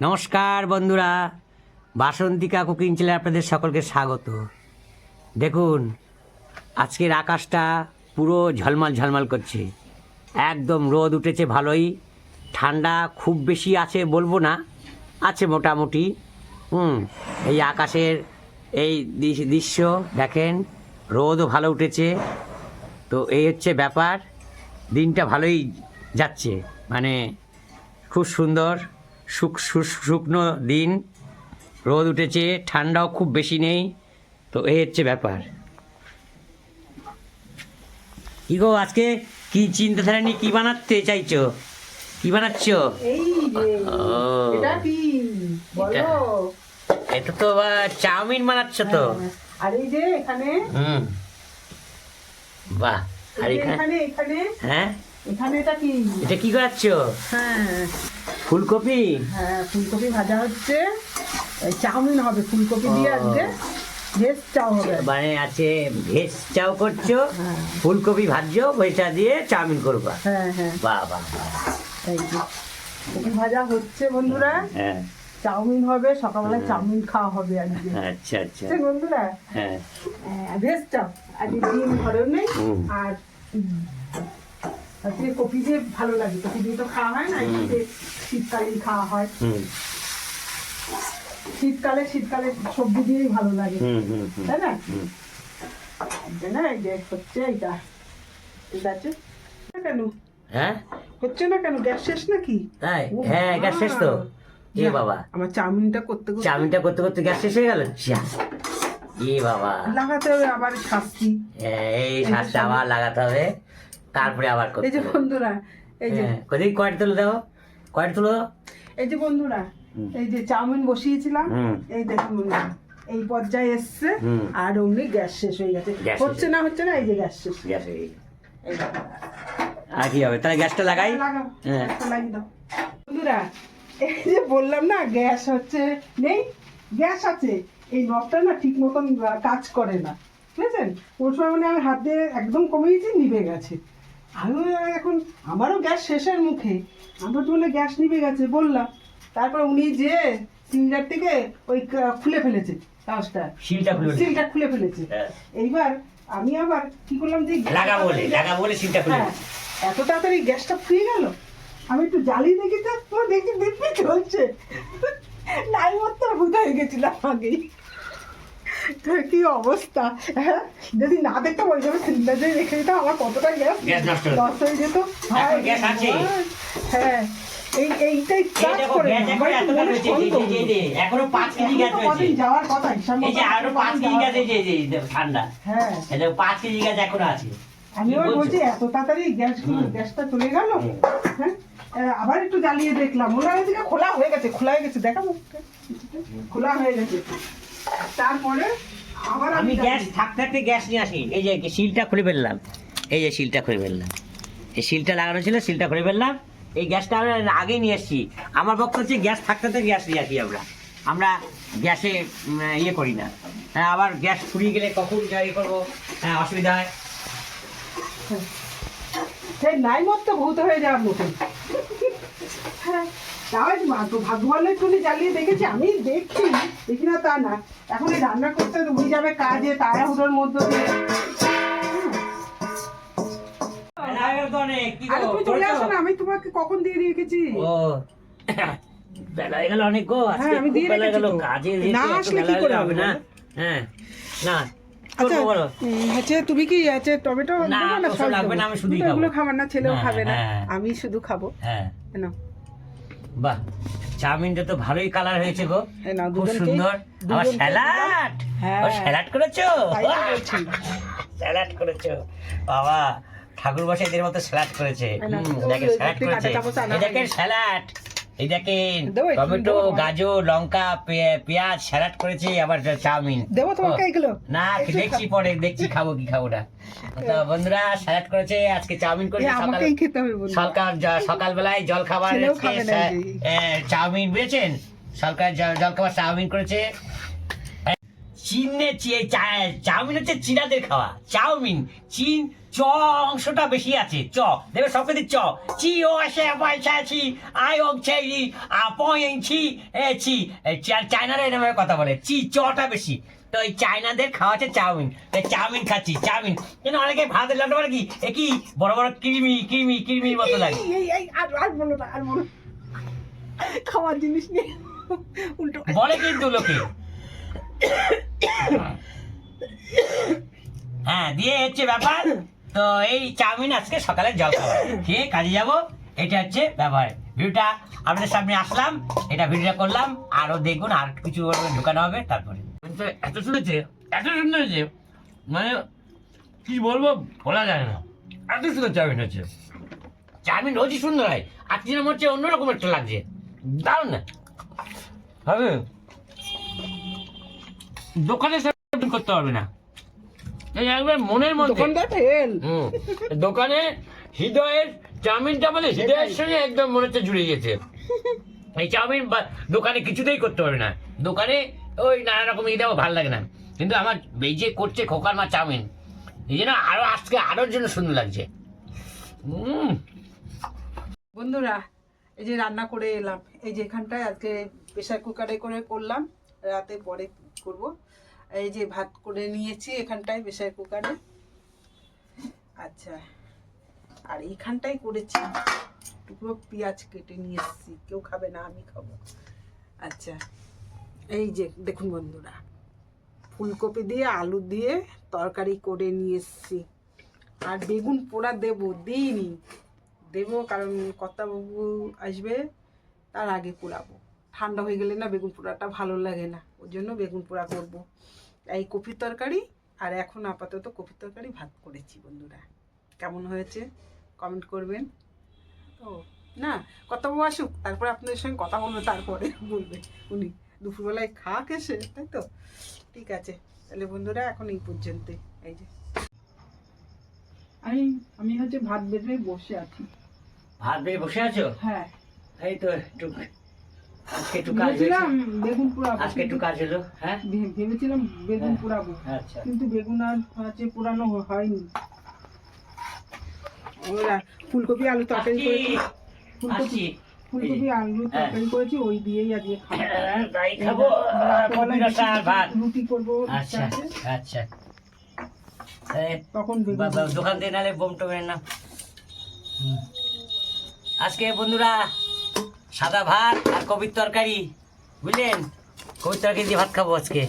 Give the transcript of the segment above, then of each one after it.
নমস্কার বন্ধুরা, বাসন্তিকা কুকিং চ্যানেলে আপনাদের সকলকে স্বাগত। দেখুন, আজকের আকাশটা পুরো ঝলমল ঝলমল করছে, একদম রোদ উঠেছে ভালোই। ঠান্ডা খুব বেশি আছে বলবো না, আছে মোটামুটি। এই আকাশের এই দৃশ্য দেখেন, রোদও ভালো উঠেছে। তো এই হচ্ছে ব্যাপার, দিনটা ভালোই যাচ্ছে, মানে খুব সুন্দর শুকনো দিন, রোদ উঠেছে, ঠান্ডাও খুব বেশি নেই। তো এই হচ্ছে ব্যাপার। কি গো, আজকে কি চিন্তাধারা নিয়ে কি বানাতে চাইছো? কি বানাচ্ছ? এই যে এটা কি বলো? এটা তো চাউমিন বানাচ্ছ তো? আর এই যে এখানে বাহ, আর এখানে এখানে হ্যাঁ, এখানে এটা কি? এটা কি করাচ্ছ? হ্যাঁ ফুলকপি। হ্যাঁ, ফুলকপি ভাজা হচ্ছে, চাউমিন হবে ফুলকপি দিয়ে। আজকে ভেজ চাউ হবে, মানে আছে ভেজ চাউ করছো, হ্যাঁ। ফুলকপি ভাজছো, ওইটা দিয়ে চাউমিন করবা। হ্যাঁ হ্যাঁ, বাহ বাহ, এই যে কপি ভাজা হচ্ছে বন্ধুরা, হ্যাঁ। চাউমিন হবে, সকালবেলায় চাউমিন খাওয়া হবে আজকে। আচ্ছা আচ্ছা, ঠিক বন্ধুরা, হ্যাঁ। ভেজ চাউ আজকে ডিম ঘরেও নেই। আর আজকে কপি দিয়ে ভালো লাগে, কপি দিয়ে তো খাওয়া হয় না, এমনিতে শীতকালেই খাওয়া হয়। শীতকালে সবজি দিয়েই ভালো লাগে, তাই না? এই না, এই যে হচ্ছে এইটা, ঠিক আছে না কেন? হ্যাঁ, হচ্ছে না কেন? গ্যাস শেষ নাকি? তাই? হ্যাঁ, গ্যাস শেষ তো। এ বাবা, আমার চাউমিনটা করতে করতে চাউমিনটা করতে করতে গ্যাস শেষ হয়ে গেল। এ বাবা, লাগাতে হবে আবার শাস্তি। এই শ্বাসটা আবার লাগাতে হবে, তারপরে আবার করতে এই যে হবে। বন্ধুরা, এই যে কোথায় কয়টা তুলে দাও, কয়টা তুলো। এই যে বন্ধুরা, এই যে চাউমিন বসিয়েছিলাম, এই দেখুন বন্ধুরা, এই পর্যায়ে এসছে, আর অমনি গ্যাস শেষ হয়ে গেছে। গ্যাস হচ্ছে না হচ্ছে না, এই যে গ্যাস শেষ। গ্যাস হয়ে গেছে। এই দেখো। আর কি হবে, তাহলে গ্যাসটা লাগাই। লাগাও, হ্যাঁ। গ্যাসটা লাগিয়ে দাও। বন্ধুরা, এই যে বললাম না গ্যাস হচ্ছে নেই, গ্যাস আছে, এই নবটা না ঠিক মতন কাজ করে না, বুঝেছেন? ওর সময় মানে আমি হাত দিয়ে একদম কমিয়েছি, নিভে গেছে। আমি এখন আমারও গ্যাস শেষের মুখে, আমার তো বলে গ্যাস নিভে গেছে বললাম। তারপর উনি যে সিলিন্ডার থেকে ওই খুলে ফেলেছে কাগজটা, সিলটা খুলে ফেলেছে। এইবার আমি আবার কি করলাম, যে লাগা বলে সিলটা খুলে। হ্যাঁ, এত তাড়াতাড়ি গ্যাসটা ফুরিয়ে গেল। আমি একটু জ্বালিয়ে দেখি, তো দেখি দিব্যি চলছে। নাই মতো ভূত হয়ে গেছিলাম আগেই। তো কি অবস্থা, হ্যাঁ? যদি না দেখতাম ওই জন্য সিলিন্ডার দিয়ে রেখে দিতাম, আমার কতটা গ্যাস লস হয়ে যেত। হ্যাঁ, এইটাই কাজ করে না। এখনো 5 কেজি গ্যাস কদিন যাওয়ার কথা, হিসাব এই যে আরো 5 কেজি গ্যাস, এই যে ঠান্ডা। হ্যাঁ, এই যে 5 কেজি গ্যাস এখনো আছে। আমি আবার বলছি এত তাড়াতাড়ি গ্যাসটা চলে গেল। হ্যাঁ, আবার একটু জ্বালিয়ে দেখলাম, মনে হয় যে খোলা হয়ে গেছে, দেখাবো, খোলা হয়ে গেছে। তারপরে আবার আমি গ্যাস থাকতে গ্যাস নিয়ে আসি। এই যে সিলটা খুলে ফেললাম, এই যে সিলটা খুলে ফেললাম, এই সিলটা লাগানো ছিল, সিলটা খুলে ফেললাম। এই গ্যাসটা আমরা আগেই নিয়ে এসেছি। আমার পক্ষে হচ্ছে গ্যাস থাকতে গ্যাস নিয়ে আসি। আমরা গ্যাসে ইয়ে করি না। হ্যাঁ, আবার গ্যাস ফুরিয়ে গেলে কখন ইয়ে করবো, হ্যাঁ, অসুবিধা হয়। সেই নাই মতো ভূত হয়ে যাওয়ার মতন। হ্যাঁ, তাই ভাগ্য ভালো একটু জ্বালিয়ে দেখেছি, আমি দেখি না তা না। এখন এই রান্না করতে উনি যাবে কাজে, তাড়াহুড়োর মধ্যে দিয়ে। তুমি চলে আসো না, আমি তোমাকে কখন দিয়ে রেখেছি। ও, বেলা হয়ে গেল অনেক গো। আজকে আমি দিয়ে বেলা গেল, রেখেছি তো। কাজে না আসলে কি করে হবে না? হ্যাঁ, না আচ্ছা, বলো। আচ্ছা, তুমি কি আছে টমেটো না, দেবো না? ওসব সব লাগবে না, আমি শুধুই তুমি তো এগুলো খাবো। খাবার না, ছেলেও হ্যাঁ, খাবে না, হ্যাঁ। আমি শুধু খাবো। হ্যাঁ, নাও, বাহ, চাউমিনটা তো ভালোই কালার হয়েছে গো, এই নাও, খুব দুজনকে- সুন্দর। আবার দুজনকে স্যালাড, হ্যাঁ। ও স্যালাড করেছো? তাই তো বলছি। স্যালাড করেছো বাবা, ঠাকুর বসে এদের মতো স্যালাড করেছে। এই নাও, দেখেন ওই স্যালাড কাটা করেছে, চামচ আনা এই দেখেন স্যালাড, এই দেখেন দেবো একটু, টমেটো, দেবো তোমায়। গাজর, লঙ্কা, পেঁয়াজ স্যালাড করেছে, আবার চাউমিন। দেবো তোমাকে এগুলো? না, দেখছি পরে, দেখছি খাবো কি খাবো না। তো বন্ধুরা, স্যালাড করেছে, আজকে চাউমিন করেছে। আমাকেই খেতে হবে বন্ধু। সকালবেলায় জল খাবার ছেলেও খাবে না এই চাউমিন, বুঝেছেন? সরকার জল খাবার চাউমিন করেছে। চাউমিন হচ্ছে চীনাদের খাওয়া, চাউমিন চ অংশটা বেশি আছে। চ দেখবে সব কিছু চ, চি ও আসে পয়সাছি, আই ও ছি, আপয়ছি ছি। চায়নারা এরকম কথা বলে, চি চটা বেশি। তো এই চায়নাদের খাওয়া হচ্ছে চাউমিন, তাই চাউমিন খাচ্ছি চাউমিন। কিন্তু অনেকে ভাতের লড়তে পারে কি, এ কি বড় বড় কৃমি কৃমি কৃমির মতো লাগে। আর বলো না, আর বলো, খাওয়ার জিনিস নিয়ে উল্টো বলে কিন্তু লোকে। হ্যাঁ, দিয়ে হচ্ছে ব্যাপার। তো এই চাউমিন আজকে সকালে জল খাবার খেয়ে কাজে যাব, এটা হচ্ছে ব্যাপার। ভিডিওটা আপনাদের সামনে আসলাম, এটা ভিডিওটা করলাম। আরো দেখুন, আর কিছু ঢুকানো হবে তারপরে। এত শুনেছে, এত সুন্দর হয়েছে, মানে কি বলবো, বলা যায় না, এত সুন্দর চাউমিন হচ্ছে। চাউমিন রোজই সুন্দর হয়, আজকে মনে হচ্ছে অন্যরকম একটা লাগছে, দারুণ না হবে। দোকানে সেরকম করতে পারবে না, এই একবার মনের মধ্যে। দোকানদার ফেল। দোকানে হৃদয়ের চাউমিনটা মানে হৃদয়ের সঙ্গে একদম মনে হচ্ছে জুড়ে গেছে। এই চাউমিন দোকানে কিছুতেই করতে পারবে না, দোকানে ওই নানা রকম দেবো ভালো লাগে না। কিন্তু আমার এই যে করছে খোকার মা চাউমিন, এই জন্য আরো আজকে আরো জন্য সুন্দর লাগছে। বন্ধুরা, এই যে রান্না করে এলাম, এই যে এখানটায় আজকে প্রেশার কুকারে করে করলাম, রাতে পরে করব। এই যে ভাত করে নিয়েছি এখানটায় প্রেশার কুকারে। আচ্ছা, আর এইখানটাই করেছি টুকরো পেঁয়াজ কেটে নিয়ে এসেছি, কেউ খাবে না, আমি খাবো। আচ্ছা, এই যে দেখুন বন্ধুরা, ফুলকপি দিয়ে আলু দিয়ে তরকারি করে নিয়ে এসেছি। আর বেগুন পোড়া দিইনি, দেবো, কারণ কর্তাবাবু আসবে, তার আগে পোড়াবো। ঠান্ডা হয়ে গেলে না বেগুন পোড়াটা ভালো লাগে না, ওর জন্য বেগুন পোড়া করবো। এই কপির তরকারি, আর এখন আপাতত কপির তরকারি ভাত করেছি। বন্ধুরা, কেমন হয়েছে কমেন্ট করবেন। ও না, কর্তাবাবু আসুক, তারপরে আপনাদের সঙ্গে কথা বলবো, তারপরে বলবে উনি দুপুরবেলায় খাক এসে, তাই তো? ঠিক আছে, তাহলে বন্ধুরা এখন এই পর্যন্তই। এই যে আমি হচ্ছে ভাত বেড়ে বসে আছি। ভাত বেড়ে বসে আছো? হ্যাঁ, এই তো একটু আজকে একটু কাজ ভেবেছিলাম বেগুন পোড়াবো, আজকে একটু কাজ হলো। হ্যাঁ, ভেবেছিলাম বেগুন পোড়াবো, আচ্ছা। কিন্তু বেগুন আর হচ্ছে পোড়ানো হয়নি। ওরা ফুলকপি আলু তরকারি করেছি, ফুলকপি আলু তরকারি করেছি, ওই দিয়েই আজকে খাবো। রুটি করবো, আচ্ছা আচ্ছা। তখন দোকান থেকে নালে বোম টোমের না। আজকে বন্ধুরা সাদা ভাত আর কপির তরকারি, বুঝলেন? কপির তরকারি দিয়ে ভাত খাবো আজকে।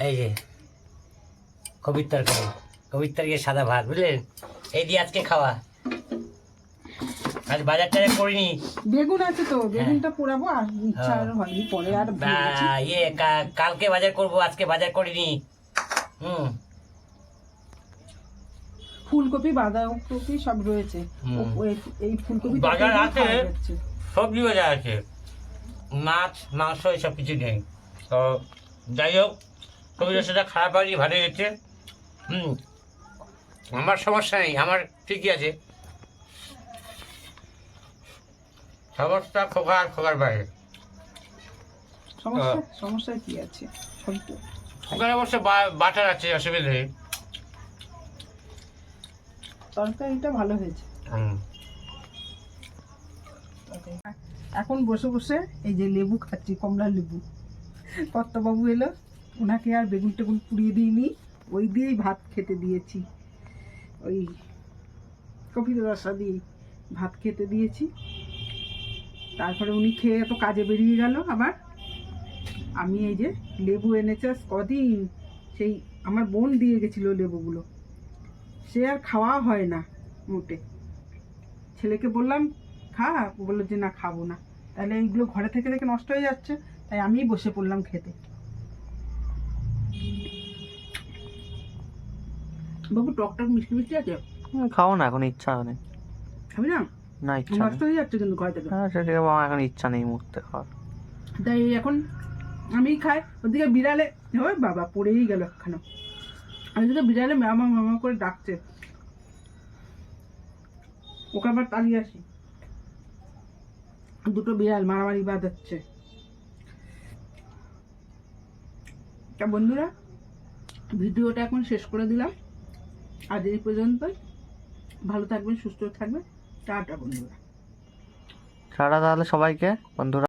এই যে কপির তরকারি সাদা ভাত, বুঝলেন? এই দিয়ে আজকে খাওয়া। আজ বাজার টাজার করিনি, বেগুন আছে তো, বেগুনটা পোড়াবো, আর ইচ্ছা আর হয়নি, পরে আর কালকে বাজার করবো, আজকে বাজার করিনি। ফুলকপি বাঁধাকপি সব রয়েছে, এই ফুলকপি বাজার আছে, সবজি বাজার আছে, মাছ মাংস এসব কিছু নেই। তো যাই হোক, কবির সেটা খারাপ হয়নি, ভালো গেছে। আমার সমস্যা নেই, আমার ঠিকই আছে। সমস্যা খোকার বাইরে। সমস্যা কি আছে? খোকার অবশ্য বাটার আছে, অসুবিধা নেই। তরকারিটা ভালো হয়েছে। এখন বসে বসে এই যে লেবু খাচ্ছি, কমলা লেবু। কর্তাবাবু এলো, ওনাকে আর বেগুন টেগুন পুড়িয়ে দিইনি, ওই দিয়েই ভাত খেতে দিয়েছি, ওই কপির রসা দিয়ে ভাত খেতে দিয়েছি। তারপরে উনি খেয়ে তো কাজে বেরিয়ে গেল। আবার আমি এই যে লেবু এনেছে কদিন, সেই আমার বোন দিয়ে গেছিলো লেবুগুলো, সে আর খাওয়া হয় না মোটে। ছেলেকে বললাম খা, বললো যে না খাবো না। তাহলে এইগুলো ঘরে থেকে থেকে নষ্ট হয়ে যাচ্ছে, তাই আমি বসে পড়লাম খেতে। বাবু টক মিষ্টি মিষ্টি আছে, খাও না, এখন ইচ্ছা নেই। খাবি না? না, ইচ্ছা নষ্ট হয়ে যাচ্ছে কিন্তু ঘরে থেকে। হ্যাঁ, সেটা আমার এখন ইচ্ছা নেই মুহূর্তে খাওয়ার। তাই এখন আমি খাই, ওদিকে বিড়ালে ওই বাবা পড়েই গেল একখানা, ওদিকে বিড়ালে মামা মামা করে ডাকছে, ওকে আবার তাড়িয়ে আসি। দুটো বিড়াল মারামারি বাঁধাচ্ছে। তা বন্ধুরা, ভিডিওটা এখন শেষ করে দিলাম। আজ এই পর্যন্তই। ভালো থাকবেন, সুস্থ থাকবেন। টাটা বন্ধুরা। টাটা তাহলে সবাইকে, বন্ধুরা।